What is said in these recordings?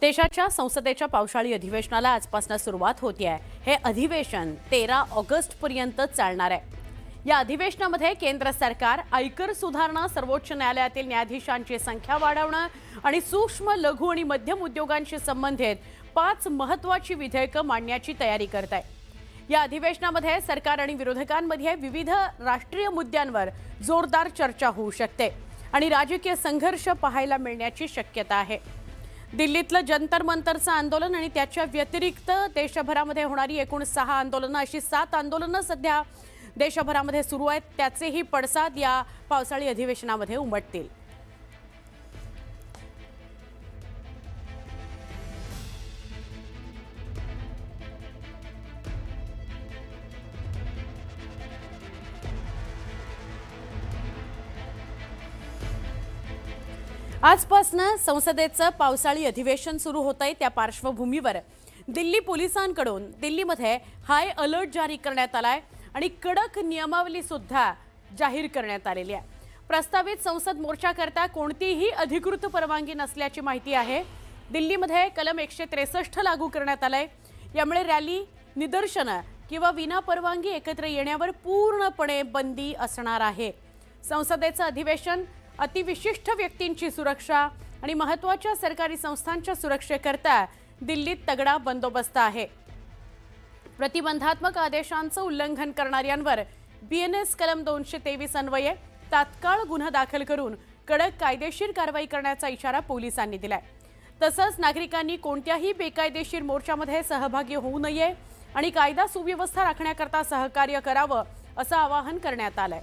देशाच्या संसदेच्या पावसाळी अधिवेशनाला आजपासून सुरुवात होते आहे। हे अधिवेशन 13 ऑगस्ट पर्यंत चालणार आहे। या अधिवेशनामध्ये केंद्र सरकार आयकर सुधारणा, सर्वोच्च न्यायालयातील न्यायाधीशांची संख्या वाढवणं आणि सूक्ष्म, लघु आणि मध्यम उद्योगांशी संबंधित 5 महत्त्वाची विधेयकं मांडण्याची तयारी करत आहे। या अधिवेशनामध्ये सरकार आणि विरोधकांमध्ये विविध राष्ट्रीय मुद्द्यांवर जोरदार चर्चा होऊ शकते आणि राजकीय संघर्ष पाहायला मिळण्याची शक्यता आहे। दिल्लीतलं जंतर मंतरचं आंदोलन आणि त्याच्या व्यतिरिक्त देशभरामध्ये होणारी एकूण 6 आंदोलनं, अशी 7 आंदोलनं सध्या देशभरामध्ये सुरू आहेत। त्याचेही पडसाद या पावसाळी अधिवेशनामध्ये उमटतील। आजपासून संसदेचं पावसाळी अधिवेशन सुरू होतंय। त्या पार्श्वभूमीवर दिल्ली पोलिसांकडून दिल्लीमध्ये हाय अलर्ट जारी करण्यात आलाय आणि कडक नियमावली सुद्धा जाहीर करण्यात आलेली आहे। प्रस्तावित संसद मोर्चाकरता कोणतीही अधिकृत परवानगी नसल्याची माहिती आहे। दिल्लीमध्ये कलम 163 लागू करण्यात आलाय। यामुळे रॅली, निदर्शनं किंवा विना परवानगी एकत्र येण्यावर पूर्णपणे बंदी असणार आहे। संसदेचं अधिवेशन अतिविशिष्ट व्यक्तींची सुरक्षा आणि महत्त्वाच्या सरकारी संस्थांच्या सुरक्षेकरता दिल्लीत तगडा बंदोबस्त आहे। प्रतिबंधात्मक आदेशांचं उल्लंघन करणाऱ्यांवर BNS कलम 223 अन्वये तात्काळ गुन्हा दाखल करून कडक कायदेशीर कारवाई करण्याचा इशारा पोलिसांनी दिलाय। तसंच नागरिकांनी कोणत्याही बेकायदेशीर मोर्चामध्ये सहभागी होऊ नये आणि कायदा सुव्यवस्था राखण्याकरता सहकार्य करावं असं आवाहन करण्यात आलंय।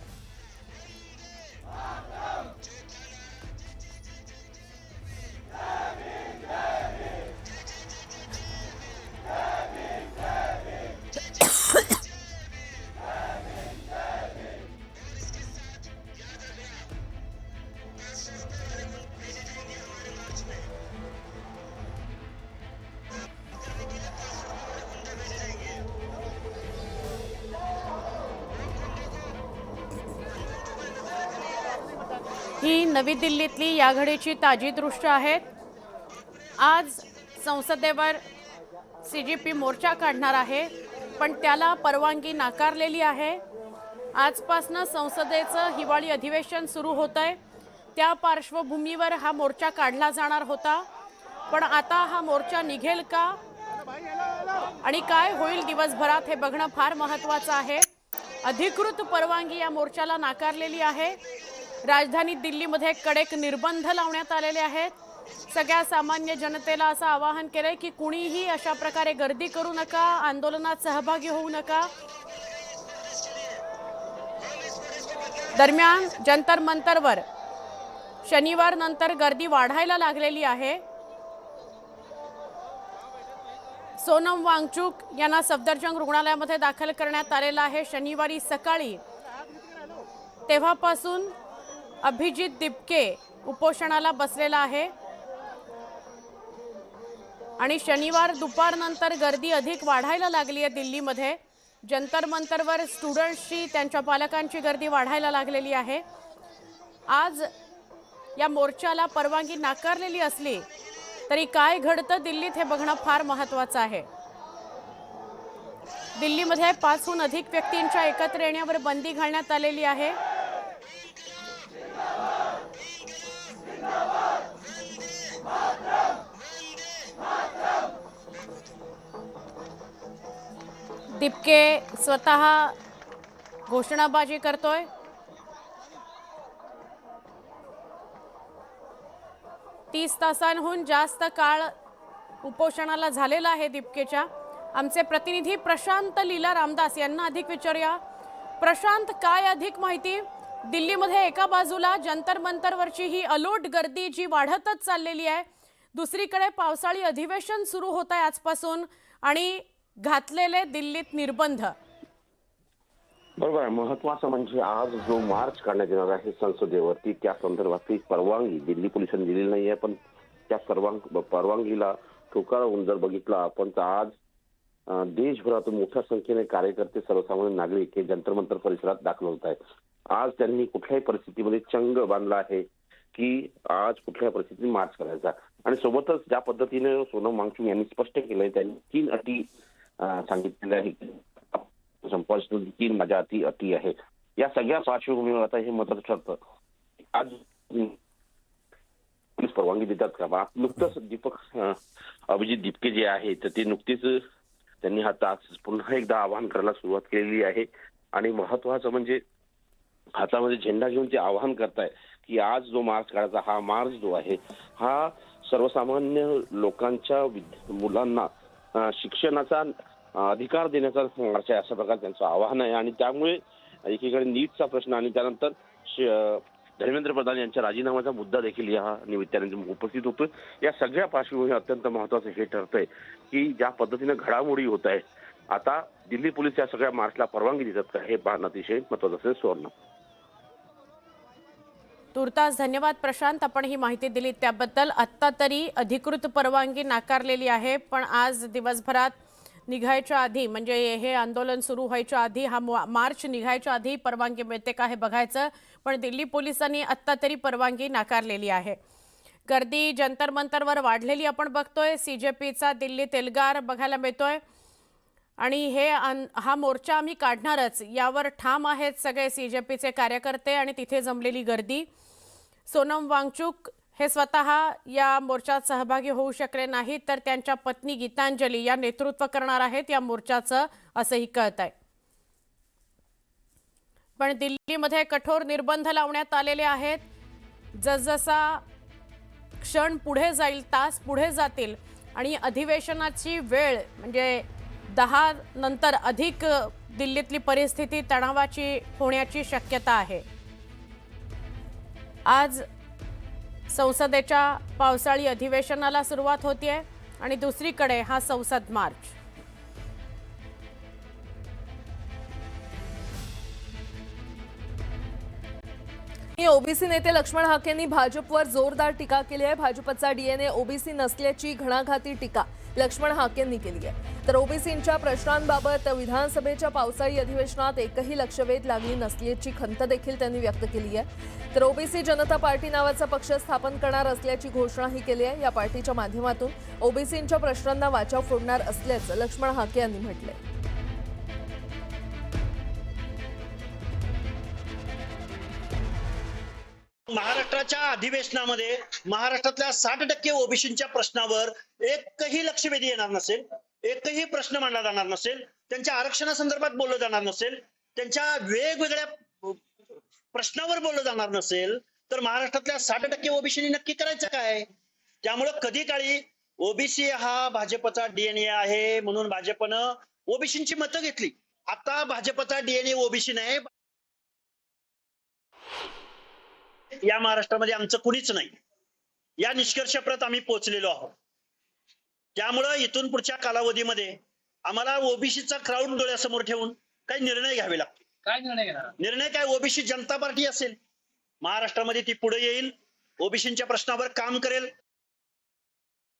ही नवी दिल्लीतली या घडीची ताजी दृश्य आहेत। आज संसदेवर CGP मोर्चा काढणार आहे, पण त्याला परवानगी नाकारलेली आहे। आजपासून संसदेचं हिवाळी अधिवेशन सुरू होतंय। त्या पार्श्वभूमीवर हा मोर्चा काढला जाणार होता, पण आता हा मोर्चा निघेल का आणि काय होईल दिवसभरात हे बघणं फार महत्त्वाचं आहे। अधिकृत परवानगी या मोर्चाला नाकारलेली आहे। राजधानी दिल्लीमध्ये कडक निर्बंध लावण्यात आलेले आहेत। सगळ्या सामान्य जनतेला असं आवाहन केलंय की कुणीही अशा प्रकारे गर्दी करू नका, आंदोलनात सहभागी होऊ नका। दरम्यान जंतर मंतरवर शनिवार नंतर गर्दी वाढायला लागलेली आहे। सोनम वांगचुक यांना सफदरजंग रुग्णालयामध्ये दाखल करण्यात आलेलं आहे शनिवारी सकाळी। तेव्हापासून अभिजित दिपके उपोषणाला बसलेला आहे आणि शनिवार दुपारनंतर गर्दी अधिक वाढायला लागली आहे। दिल्लीमध्ये जंतर मंतरवर स्टुडंट्सची, त्यांच्या पालकांची गर्दी वाढायला लागलेली आहे। आज या मोर्चाला परवानगी नाकारलेली असली तरी काय घडतं दिल्लीत हे बघणं फार महत्त्वाचं आहे। दिल्लीमध्ये 5हून अधिक व्यक्तींच्या एकत्र येण्यावर बंदी घालण्यात आलेली आहे। दिपके स्वतः घोषणाबाजी करतोय। तीस तासांहून जास्त काळ उपोषणाला झालेला आहे दिपकेच्या। आमचे प्रतिनिधी प्रशांत लीला रामदास यांना अधिक विचारूया। प्रशांत, काय अधिक माहिती? दिल्लीमध्ये एका बाजूला जंतर मंतरवरची ही अलोट गर्दी जी वाढतच चाललेली आहे, दुसरीकडे पावसाळी अधिवेशन सुरू होत आहे आजपासून आणि घातलेले दिल्लीत निर्बंध। बरोबर आहे। महत्वाचं म्हणजे आज जो मार्च काढण्यात येणार आहे संसदेवरती, त्या संदर्भातली परवानगी दिल्ली पोलिसांनी दिलेली नाहीये, पण त्या परवानगीला ठोकावून जर बघितलं आपण तर आज देशभरातून मोठ्या संख्येने कार्यकर्ते, सर्वसामान्य नागरिक हे जंतर मंतर परिसरात दाखल होत आहेत। आज त्यांनी कुठल्याही परिस्थितीमध्ये चंग बांधला आहे की आज कुठल्या परिस्थितीत मार्च करायचा. आणि सोबतच ज्या पद्धतीने सोनम वांगचुक यांनी स्पष्ट केलंय, त्यांनी 3 अटी सांगितलेल्या आहेत. संपादन 3 माझ्या अटी आहे. या सगळ्या पार्श्वभूमीवर आता हे महत्त्वाचं ठरतं. आज पोलीस परवानगी देतात का? नुकतंच अभिजित दीपके जे आहे तर ते नुकतीच त्यांनी आता पुन्हा एकदा आवाहन करायला सुरुवात केलेली आहे. आणि महत्वाचं म्हणजे हातामध्ये झेंडा घेऊन ते आवाहन करताय की आज जो मार्च काढायचा, हा मार्च जो आहे हा सर्वसामान्य लोकांच्या मुलांना शिक्षणाचा अधिकार देण्याचा मार्च आहे, अशा प्रकारे त्यांचं आवाहन आहे. आणि त्यामुळे एकीकडे नीटचा प्रश्न आणि त्यानंतर धर्मेंद्र प्रधान यांच्या राजीनाम्याचा मुद्दा देखील या निमित्ताने उपस्थित होतो. या सगळ्या पार्श्वभूमीवर अत्यंत महत्वाचं हे ठरतंय की ज्या पद्धतीने घडामोडी होत आहे, आता दिल्ली पोलीस या सगळ्या मार्चला परवानगी देतात का, हे पाहणं अतिशय महत्वाचं असेल. सुवर्ण. तुर्तास धन्यवाद प्रशांत, आपण ही माहिती दिली त्याबद्दल. आत्ता तरी अधिकृत परवानगी नाकारलेली आहे, पण आज दिवसभरात निघायच्या आधी, म्हणजे हे आंदोलन सुरू व्हायच्या आधी, हा मार्च निघायच्या आधी परवानगी मिळते का हे बघायचं. पण दिल्ली पोलिसांनी आत्ता तरी परवानगी नाकारलेली आहे. गर्दी जंतर मंतरवर वाढलेली आपण बघतोय. CJPचा दिल्लीत एल्गार बघायला मिळतोय. आणि हा मोर्चा आम्ही काढणारच यावर ठाम आहेत सगळे CJPचे कार्यकर्ते आणि तिथे जमलेली गर्दी. सोनम वांगचुक हे स्वतः या मोर्चात सहभागी होऊ शकले नाहीत, तर त्यांच्या पत्नी गीतांजली या नेतृत्व करणार आहेत या मोर्चाचं, असंही कळत आहे. पण दिल्लीमध्ये कठोर निर्बंध लावण्यात आलेले आहेत. जसजसा क्षण पुढे जाईल, तास पुढे जातील आणि अधिवेशनाची वेळ म्हणजे 10 नंतर अधिक दिल्लीतली परिस्थिती तणावाची होण्याची शक्यता आहे. आज संसदेच्या पावसाळी अधिवेशनाला सुरुवात होतीये आणि दुसरीकडे हा संसद मार्च. ओबीसी नेते लक्ष्मण हाकेंनी भाजपवर जोरदार टीका केली आहे. भाजपचा DNA ओबीसी नसल्याची घणाघाती टीका लक्ष्मण हाकेंनी केली आहे. तर ओबीसींच्या प्रश्नांबाबत विधानसभेच्या पावसाळी अधिवेशनात एकही लक्षवेध लागली नसल्याची खंत देखील त्यांनी व्यक्त केली आहे. तर ओबीसी जनता पार्टी नावाचा पक्ष स्थापन करणार असल्याची घोषणाही केली आहे. या पार्टीच्या माध्यमातून ओबीसींच्या प्रश्नांना वाचा फोडणार असल्याचं लक्ष्मण हाके यांनी म्हटलंय. महाराष्ट्राच्या अधिवेशनामध्ये महाराष्ट्रातल्या 60% ओबीसींच्या प्रश्नावर एकही लक्षवेधी येणार नसेल, एकही प्रश्न मांडला जाणार नसेल, त्यांच्या आरक्षणासंदर्भात बोललं जाणार नसेल, त्यांच्या वेगवेगळ्या प्रश्नावर बोललं जाणार नसेल, तर महाराष्ट्रातल्या 60% ओबीसींनी नक्की करायचं काय? त्यामुळे कधी काळी ओबीसी हा भाजपचा DNA आहे म्हणून भाजपनं ओबीसींची मतं घेतली. आता भाजपचा DNA ओबीसी नाही, या महाराष्ट्रामध्ये आमचं कुणीच नाही, या निष्कर्षाप्रत आम्ही पोहोचलेलो आहोत. त्यामुळं इथून पुढच्या कालावधीमध्ये आम्हाला ओबीसीचा क्राऊड डोळ्यासमोर ठेवून काही निर्णय घ्यावे लागतील. काय निर्णय घेणार? निर्णय काय? ओबीसी जनता पार्टी असेल महाराष्ट्रामध्ये, ती पुढे येईल, ओबीसींच्या प्रश्नावर काम करेल,